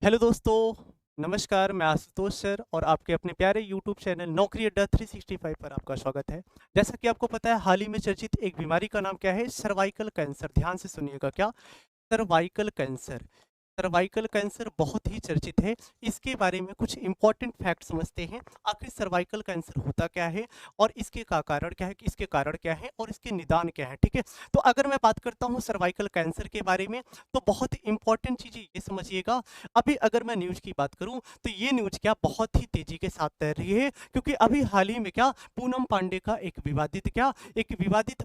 Hello दोस्तों, नमस्कार। मैं आशुतोष सर और आपके अपने प्यारे यूट्यूब चैनल नौकरी अड्डा 365 पर आपका स्वागत है। जैसा कि आपको पता है, हाल ही में चर्चित एक बीमारी का नाम क्या है? Cervical cancer. ध्यान से सुनिएगा, क्या? Cervical cancer. सर्वाइकल कैंसर बहुत ही चर्चित है। इसके बारे में कुछ इंपॉर्टेंट फैक्ट समझते हैं। आखिर सर्वाइकल कैंसर होता क्या है और इसके का कारण क्या है, कि इसके कारण क्या है और इसके निदान क्या है। ठीक है, तो अगर मैं बात करता हूँ सर्वाइकल कैंसर के बारे में, तो बहुत इंपॉर्टेंट चीज़ ये समझिएगा। अभी अगर मैं न्यूज़ की बात करूँ, तो ये न्यूज़ क्या बहुत ही तेजी के साथ तैर रही है, क्योंकि अभी हाल ही में क्या पूनम पांडे का एक विवादित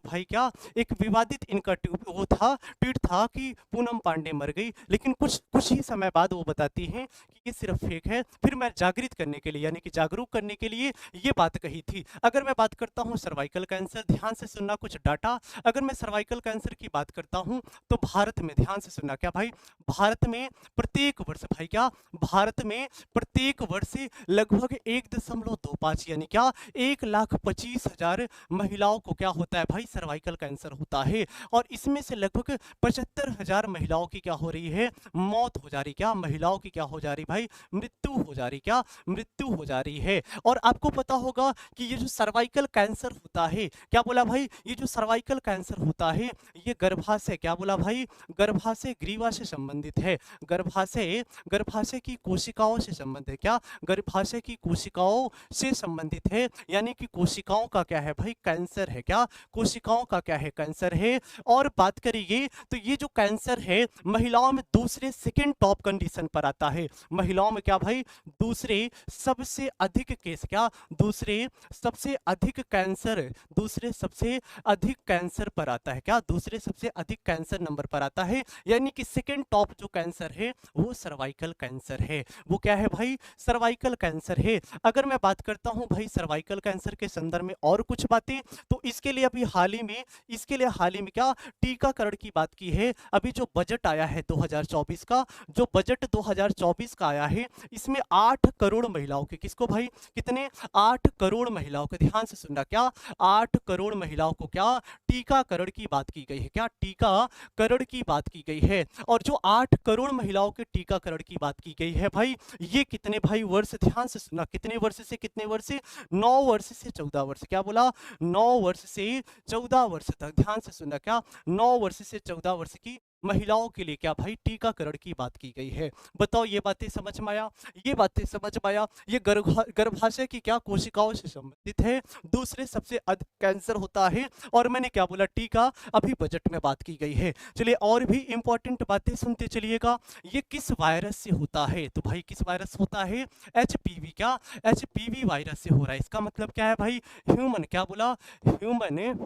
भाई क्या एक विवादित इनका वो था, ट्वीट था कि पूनम पांडे मर गई, लेकिन कुछ कुछ ही समय बाद वो बताती हैं कि ये सिर्फ फेक है। फिर मैं जागृत करने के लिए, यानी कि जागरूक करने के लिए ये बात कही थी। अगर मैं बात करता हूँ सर्वाइकल कैंसर, ध्यान से सुनना कुछ डाटा। अगर मैं सर्वाइकल कैंसर की बात करता हूँ, तो भारत में, ध्यान से सुनना क्या भाई, भारत में प्रत्येक वर्ष भाई क्या भारत में प्रत्येक वर्ष लगभग 1.25 यानी क्या 1,25,000 महिलाओं को क्या होता है भाई, सर्वाइकल कैंसर होता है। और इसमें से लगभग 75,000 महिलाओं की क्या हो रही है, मौत हो जा रही। क्या महिलाओं की क्या हो जा रही भाई, मृत्यु हो जा रही। क्या मृत्यु हो जा रही है। और आपको पता होगा कि ये जो सर्वाइकल कैंसर होता है, क्या बोला भाई, ये जो सर्वाइकल कैंसर होता है, ये गर्भाशय, क्या बोला भाई, गर्भाशय ग्रीवा से संबंधित है। गर्भाशय गर्भाशय की कोशिकाओं से संबंधित है। क्या गर्भाशय की कोशिकाओं से संबंधित है, यानी कि कोशिकाओं का क्या है भाई, कैंसर है। क्या कोशिकाओं का क्या है, कैंसर है। और बात करिए तो ये जो कैंसर है महिलाओं में दूसरे सेकेंड टॉप कंडीशन पर आता है। महिलाओं में क्या भाई, दूसरे सबसे अधिक केस, क्या दूसरे सबसे अधिक कैंसर, दूसरे सबसे अधिक कैंसर पर आता है। क्या दूसरे सबसे अधिक कैंसर नंबर पर आता है, यानी कि सेकेंड टॉप जो कैंसर है वो सर्वाइकल कैंसर है। वो क्या है भाई, सर्वाइकल कैंसर है। अगर मैं बात करता हूं भाई सर्वाइकल कैंसर के संदर्भ में और कुछ बातें, तो इसके लिए अभी हाल ही में क्या टीकाकरण की बात की है। अभी जो बजट आया है 2024 का, जो बजट 2024 का आया है, इसमें 8 करोड़ महिलाओं के, किसको भाई, कितने, 8 करोड़ महिलाओं के, ध्यान से सुनना क्या 8 करोड़ महिलाओं को क्या टीकाकरण की बात की गई है। क्या टीकाकरण की बात की गई है। और जो 8 करोड़ महिलाओं के टीकाकरण की बात की गई है भाई, ये कितने भाई वर्ष, ध्यान से सुनना, कितने वर्ष से कितने वर्ष, 9 वर्ष से 14 वर्ष। क्या बोला, 9 वर्ष से 14 वर्ष तक, ध्यान से सुनना क्या 9 वर्ष से 14 वर्ष की महिलाओं के लिए क्या भाई टीकाकरण की बात की गई है। बताओ, ये बातें समझ में आया, ये बातें समझ में आया। ये गर्भाशय की क्या कोशिकाओं से संबंधित है, दूसरे सबसे अधिक कैंसर होता है। और मैंने क्या बोला, टीका अभी बजट में बात की गई है। चलिए और भी इंपॉर्टेंट बातें सुनते चलिएगा। ये किस वायरस से होता है, तो भाई किस वायरस होता है, एचपीवी। क्या एचपीवी वायरस से हो रहा है। इसका मतलब क्या है भाई, ह्यूमन, क्या बोला, ह्यूमन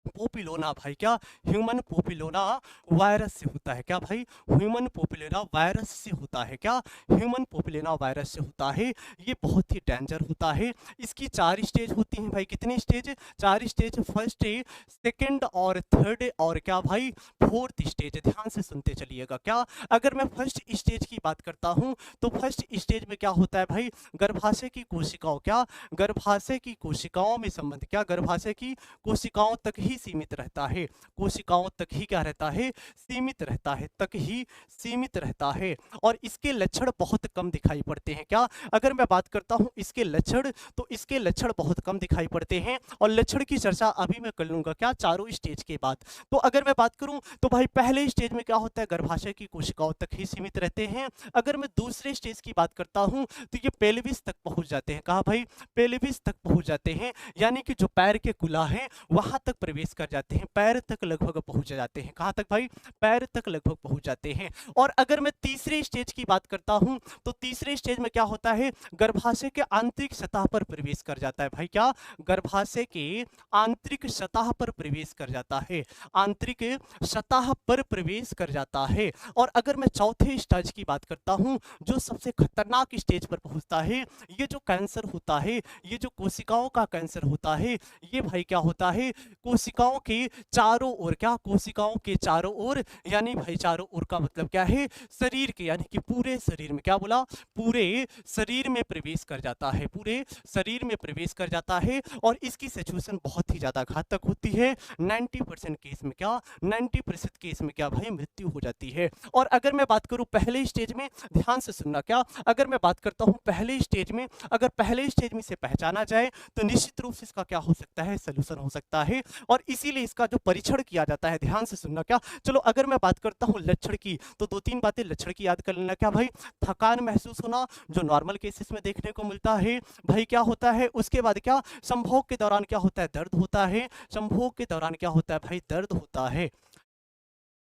पोपिलोना भाई, क्या ह्यूमन पोपिलोना वायरस से होता है। क्या भाई, ह्यूमन पोपिलोना वायरस से होता है। क्या ह्यूमन पोपिलोना वायरस से होता है। ये बहुत ही डेंजर होता है। इसकी 4 स्टेज होती हैं भाई, कितनी स्टेज, 4 स्टेज, फर्स्ट, सेकंड और थर्ड और क्या भाई फोर्थ स्टेज। ध्यान से सुनते चलिएगा। क्या अगर मैं फर्स्ट स्टेज की बात करता हूं, तो फर्स्ट स्टेज में क्या होता है भाई, गर्भाशय की कोशिकाओं, क्या गर्भाशय की कोशिकाओं में संबंध, क्या गर्भाशय की कोशिकाओं तक ही सीमित रहता है। कोशिकाओं तक ही क्या रहता है, सीमित रहता है, तक ही सीमित रहता है। और इसके लक्षण बहुत कम दिखाई पड़ते हैं। क्या अगर मैं बात करता हूं इसके लक्षण, तो इसके लक्षण बहुत कम दिखाई पड़ते हैं। और लक्षण की चर्चा अभी मैं कर लूंगा क्या, चारों स्टेज के बाद। तो अगर मैं बात करूं, तो भाई पहले स्टेज में क्या होता है, गर्भाशय की कोशिकाओं तक ही सीमित रहते हैं। अगर मैं दूसरे स्टेज की बात करता हूं, तो ये पेल्विस तक पहुंच जाते हैं। कहा भाई, पेल्विस तक पहुंच जाते हैं, यानी कि जो पैर के कुला है वहां तक प्रवेश कर जाते हैं, पैर तक लगभग पहुंच जाते हैं। कहां तक भाई, पैर तक लगभग पहुंच जाते हैं। और अगर मैं तीसरे स्टेज की बात करता हूं, तो तीसरे स्टेज में क्या होता है, गर्भाशय के आंतरिक सतह पर प्रवेश कर जाता है भाई। क्या गर्भाशय के आंतरिक सतह पर प्रवेश कर जाता है, आंतरिक सतह पर प्रवेश कर जाता है। और अगर मैं चौथे स्टेज की बात करता हूं, जो सबसे खतरनाक स्टेज पर पहुंचता है, ये जो कैंसर होता है, ये जो कोशिकाओं का कैंसर होता है, ये भाई क्या होता है, कोशिकाओं के चारों ओर, क्या कोशिकाओं के चारों ओर, यानी भाई चारों ओर का मतलब क्या है, शरीर के, यानी कि पूरे शरीर में, क्या बोला, पूरे शरीर में प्रवेश कर जाता है, पूरे शरीर में प्रवेश कर जाता है। और इसकी सिचुएशन बहुत ही ज्यादा घातक होती है। 90% केस में क्या, 90% केस में क्या भाई, मृत्यु हो जाती है। और अगर मैं बात करूं पहले स्टेज में, ध्यान से सुनना, क्या अगर मैं बात करता हूं पहले स्टेज में, अगर पहले स्टेज में से पहचाना जाए तो निश्चित रूप से इसका क्या हो सकता है, सोल्यूशन हो सकता है। और इसीलिए इसका जो परीक्षण किया जाता है, ध्यान से सुनना, क्या चलो अगर मैं बात करता हूं लक्षण की, तो दो तीन बातें लक्षण की याद कर लेना। क्या भाई, थकान महसूस होना, जो नॉर्मल केसेस में देखने को मिलता है। भाई क्या होता है, उसके बाद क्या, संभोग के दौरान क्या होता है, दर्द होता है। संभोग के दौरान क्या होता है भाई, दर्द होता है।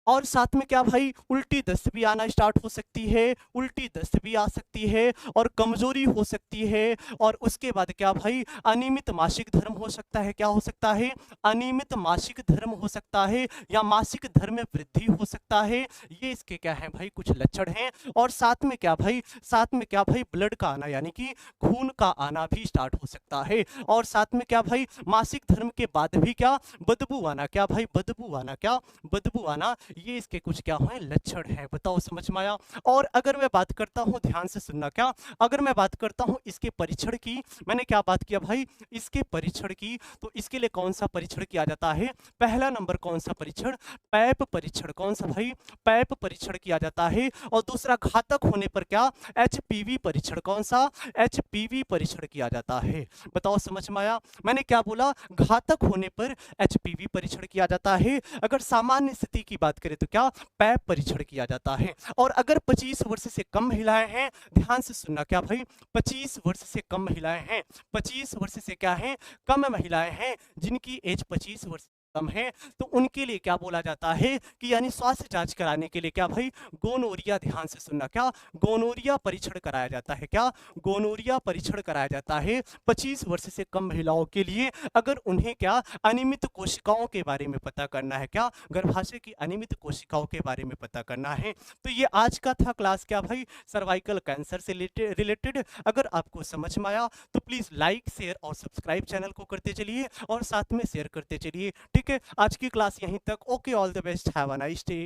और साथ में क्या भाई, उल्टी दस्त भी आना स्टार्ट हो सकती है, उल्टी दस्त भी आ सकती है, और कमजोरी हो सकती है। और उसके बाद क्या भाई, अनियमित मासिक धर्म हो सकता है। क्या हो सकता है, अनियमित मासिक धर्म हो सकता है, या मासिक धर्म में वृद्धि हो सकता है। ये इसके क्या है भाई, कुछ लक्षण हैं। और साथ में क्या भाई, साथ में क्या भाई, ब्लड का आना, यानी कि खून का आना भी स्टार्ट हो सकता है। और साथ में क्या भाई, मासिक धर्म के बाद भी क्या, बदबू आना। क्या भाई, बदबू आना, क्या बदबू आना, ये इसके कुछ क्या है, लक्षण है। बताओ समझ में आया। और अगर मैं बात करता हूं, ध्यान से सुनना, क्या अगर मैं बात करता हूं इसके परीक्षण की, मैंने क्या बात किया भाई, इसके परीक्षण की, तो इसके लिए कौन सा परीक्षण किया जाता है, पहला नंबर कौन सा परीक्षण, पैप परीक्षण। कौन सा भाई, पैप परीक्षण किया जाता है। और दूसरा, घातक होने पर क्या, एचपीवी परीक्षण। कौन सा, एचपीवी परीक्षण किया जाता है। बताओ समझ में आया। मैंने क्या बोला, घातक होने पर एचपीवी परीक्षण किया जाता है। अगर सामान्य स्थिति की बात करें तो क्या, पैप परीक्षण किया जाता है। और अगर 25 वर्ष से कम महिलाएं हैं, ध्यान से सुनना, क्या भाई, 25 वर्ष से कम महिलाएं हैं, 25 वर्ष से क्या है, कम महिलाएं हैं, जिनकी एज 25 वर्ष कम है, तो उनके लिए क्या बोला जाता है कि, यानी स्वास्थ्य जांच कराने के लिए क्या भाई, गोनोरिया। ध्यान से सुनना, क्या गोनोरिया परीक्षण कराया जाता है। क्या गोनोरिया परीक्षण कराया जाता है 25 वर्ष से कम महिलाओं के लिए, अगर उन्हें क्या, अनियमित कोशिकाओं के बारे में पता करना है। क्या, गर्भाशय की अनियमित कोशिकाओं के बारे में पता करना है। तो ये आज का था क्लास, क्या भाई, सर्वाइकल कैंसर से रिलेटेड। अगर आपको समझ में आया तो प्लीज लाइक, शेयर और सब्सक्राइब चैनल को करते चलिए, और साथ में शेयर करते चलिए। ठीक है, आज की क्लास यहीं तक। Okay, all the best, have a nice day.